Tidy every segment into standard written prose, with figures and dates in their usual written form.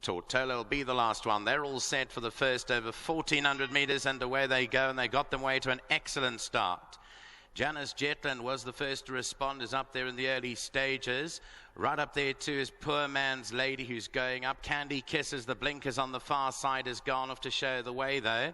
Tortola will be the last one. They're all set for the first over 1,400 metres, and away they go, and they got them way to an excellent start. Janice Jetland was the first to respond, is up there in the early stages. Right up there too is Poor Man's Lady, who's going up. Candy Kisses, the blinkers on the far side, has gone off to show the way though.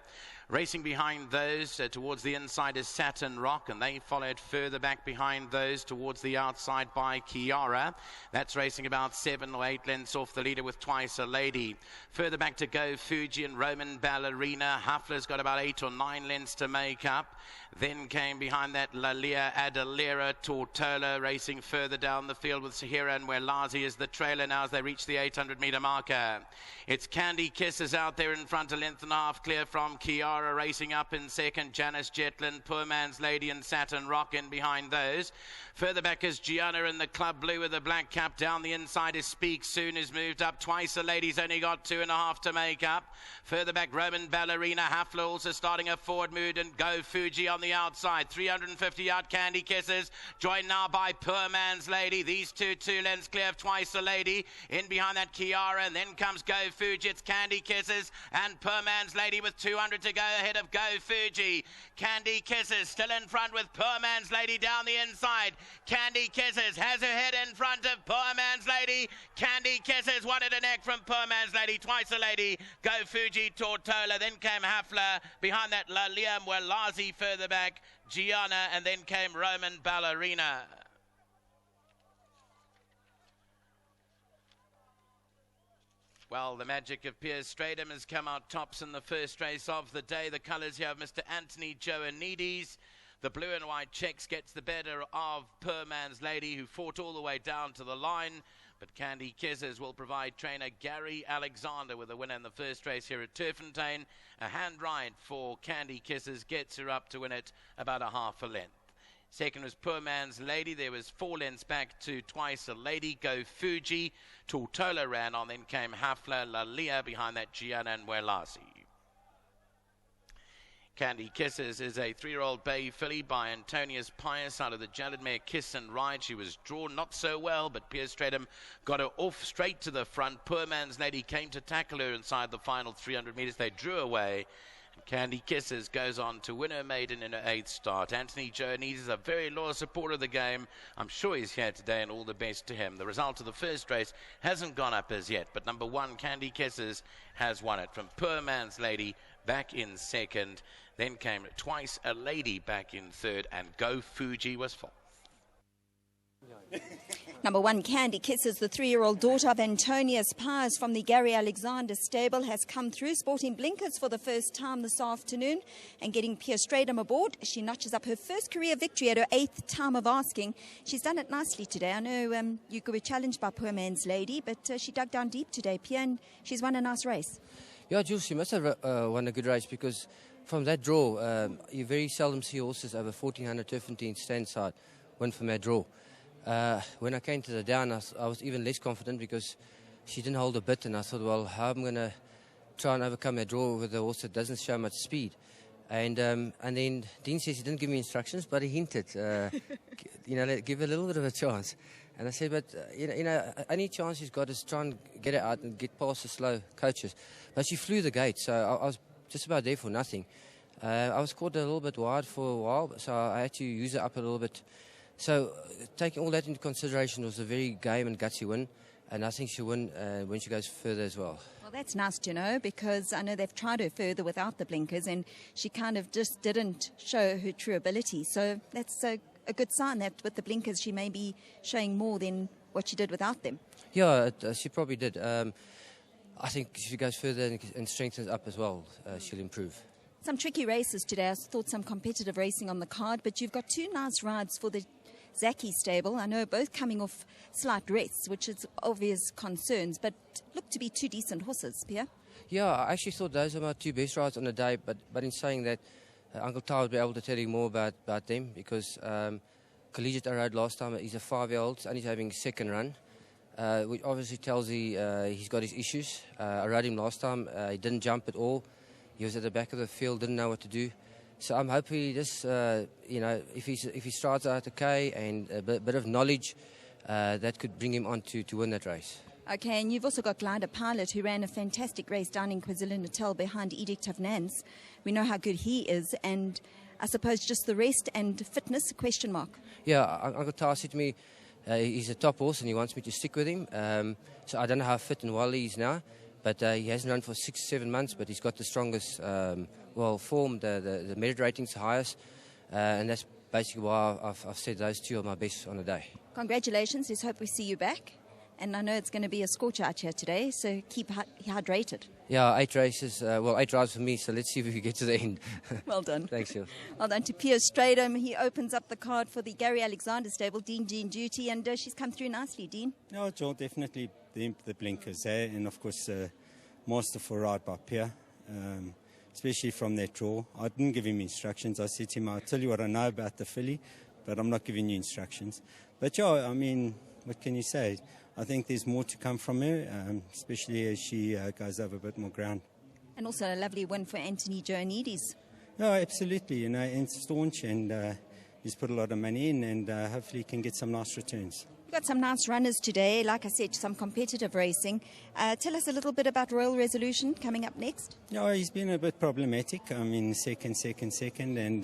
Racing behind those towards the inside is Saturn Rock, and they followed further back behind those towards the outside by Kiara. That's racing about 7 or 8 lengths off the leader with Twice a Lady. Further back to Go Fuji and Roman Ballerina. Huffler's got about 8 or 9 lengths to make up. Then came behind that Lalia Adalera. Tortola racing further down the field with Sahira, and Welazi is the trailer now as they reach the 800-metre marker. It's Candy Kisses out there in front, a length and a half clear from Kiara. Racing up in second, Janice Jetland, Poor Man's Lady and Saturn Rock in behind those. Further back is Gianna in the club blue with the black cap. Down the inside is Speak Soon, who's moved up. Twice a Lady's only got 2.5 to make up. Further back, Roman Ballerina. Hafler also starting a forward mood, and Go Fuji on the outside. 350 out, Candy Kisses. Joined now by Poor Man's Lady. These two lengths clear of Twice a Lady. In behind that, Kiara, and then comes Go Fuji. It's Candy Kisses and Poor Man's Lady with 200 to go ahead of Go Fuji. Candy Kisses still in front with Poor Man's Lady down the inside. Candy Kisses has her head in front of Poor Man's Lady. Candy Kisses wanted a neck from Poor Man's Lady. Twice a Lady, Go Fuji, Tortola. Then came Hafler. Behind that, Liam Welazi further back, Gianna, and then came Roman Ballerina. Well, the magic of Piers Stradum has come out tops in the first race of the day. The colours here of Mr. Anthony Joannides. The blue and white checks gets the better of Poor Man's Lady, who fought all the way down to the line. But Candy Kisses will provide trainer Gary Alexander with a winner in the first race here at Turffontein. A hand ride for Candy Kisses gets her up to win it about a half a length. Second was Poor Man's Lady. There was 4 lengths back to Twice a Lady. Go Fuji. Tortola ran on. Then came Hafler, Lalia behind that, Gianna and Welazi. Candy Kisses is a 3-year-old bay filly by Antonius Pius out of the Jaded mare Kiss and Ride. She was drawn not so well, but Piers Stradum got her off straight to the front. Poor Man's Lady came to tackle her inside the final 300 metres. They drew away. Candy Kisses goes on to win her maiden in her 8th start. Anthony Joannides is a very loyal supporter of the game. I'm sure he's here today, and all the best to him. The result of the first race hasn't gone up as yet, but number 1, Candy Kisses, has won it from Poor Man's Lady back in second. Then came Twice a Lady back in third, and Go Fuji was fourth. Number 1, Candy Kisses, the 3-year-old daughter of Antonius Pius from the Gary Alexander stable, has come through, sporting blinkers for the first time this afternoon and getting Piers Stradum aboard. She notches up her first career victory at her 8th time of asking. She's done it nicely today. I know you were challenged by Poor Man's Lady, but she dug down deep today, Pierre, and she's won a nice race. Yeah, Jules, she must have won a good race, because from that draw, you very seldom see horses over 1,400 Turffontein stand side win from that draw. When I came to the down, I was even less confident, because she didn't hold a bit, and I thought, well, how am I going to try and overcome that draw with a horse that doesn't show much speed? And then Dean says he didn't give me instructions, but he hinted, give her a little bit of a chance. And I said, but any chance she's got is try and get it out and get past the slow coaches. But she flew the gate, so I was just about there for nothing. I was caught a little bit wide for a while, so I had to use it up a little bit. So, taking all that into consideration, was a very game and gutsy win, and I think she'll win when she goes further as well. Well, that's nice to know, because I know they've tried her further without the blinkers, and she kind of just didn't show her true ability. So that's a good sign that with the blinkers she may be showing more than what she did without them. Yeah, she probably did. I think if she goes further and strengthens up as well, she'll improve. Some tricky races today. I thought some competitive racing on the card, but you've got 2 nice rides for the Zaki stable. I know both coming off slight rests, which is obvious concerns, but look to be 2 decent horses, Pierre. Yeah, I actually thought those are my 2 best rides on the day, but in saying that, Uncle Ty would be able to tell you more about them, because Collegiate I rode last time. He's a 5-year-old, and he's having his 2nd run, which obviously tells he's got his issues. I rode him last time. He didn't jump at all. He was at the back of the field, didn't know what to do. So I'm hoping this, if he strides out okay and a bit of knowledge, that could bring him on to win that race. Okay, and you've also got Glider Pilot, who ran a fantastic race down in KwaZulu-Natal behind Edict of Nance. We know how good he is, and I suppose just the rest and fitness, question mark. Yeah, Uncle Tar said to me he's a top horse and he wants me to stick with him. So I don't know how fit and well he is now, but he hasn't run for 6-7 months, but he's got the strongest form, the merit rating's the highest, and that's basically why I've said those two are my best on the day. Congratulations, let's hope we see you back. And I know it's going to be a scorcher out here today, so keep hydrated. Yeah, 8 races, 8 rides for me, so let's see if we get to the end. Well done. Thanks, Phil. Well done to Piers Stradom. He opens up the card for the Gary Alexander stable, Dean Duty, and she's come through nicely, Dean. No, Joel, definitely the blinkers there, and of course, masterful ride by Pierre, especially from that draw. I didn't give him instructions. I said to him, I'll tell you what I know about the filly, but I'm not giving you instructions. But yeah, I mean, what can you say? I think there's more to come from her, especially as she goes over a bit more ground. And also a lovely win for Anthony Joannidis. No, absolutely. You know, and staunch, and he's put a lot of money in, and hopefully he can get some nice returns. We've got some nice runners today. Like I said, some competitive racing. Tell us a little bit about Royal Resolution coming up next. Yeah, he's been a bit problematic. I mean, second, and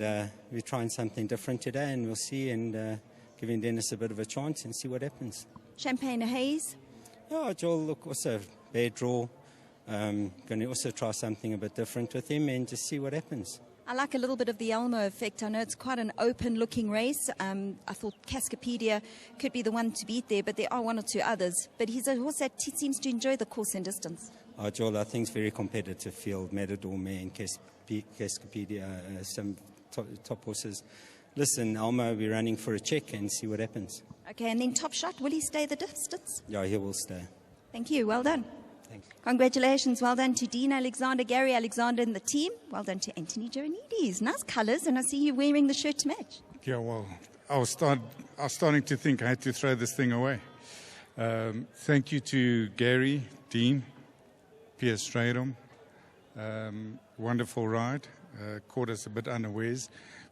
we're trying something different today, and we'll see, and giving Dennis a bit of a chance and see what happens. Champagne Hayes. Yeah, Joel, look, also bad draw. Going to also try something a bit different with him and just see what happens. I like a little bit of the Elmo effect. I know it's quite an open-looking race. I thought Cascapedia could be the one to beat there, but there are one or two others. But he's a horse that seems to enjoy the course and distance. Joel, I think it's very competitive field. Matador, Man, Cascapedia, some top horses. Listen, Elmo will be running for a check and see what happens. Okay, and then Top Shot, will he stay the distance? Yeah, he will stay. Thank you, well done. Thanks. Congratulations, well done to Dean Alexander, Gary Alexander and the team. Well done to Anthony Joannidis. Nice colours, and I see you wearing the shirt to match. Yeah, well, I was starting to think I had to throw this thing away. Thank you to Gary, Dean, Piers Stradom. Wonderful ride. Caught us a bit unawares.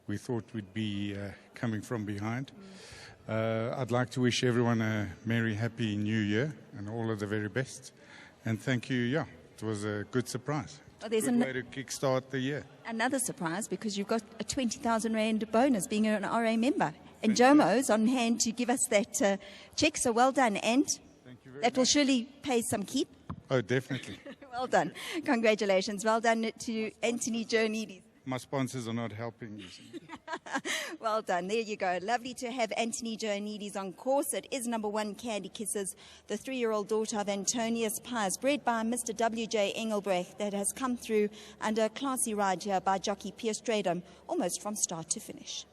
We thought we'd be coming from behind. I'd like to wish everyone a merry, happy new year and all of the very best. And thank you, yeah, it was a good surprise. Oh, there's good way to kickstart the year. Another surprise, because you've got a 20,000 Rand bonus being an RA member. And Jomo's on hand to give us that check, so well done. And that will surely pay some keep. Oh, definitely. Well done. Congratulations. Well done to Anthony Joannidis. My sponsors are not helping you. Well done. There you go. Lovely to have Anthony Joannidis on course. It is number 1, Candy Kisses, the 3-year-old daughter of Antonius Pius, bred by Mr. W.J. Engelbrecht, that has come through under a classy ride here by jockey Piers Stradom, almost from start to finish.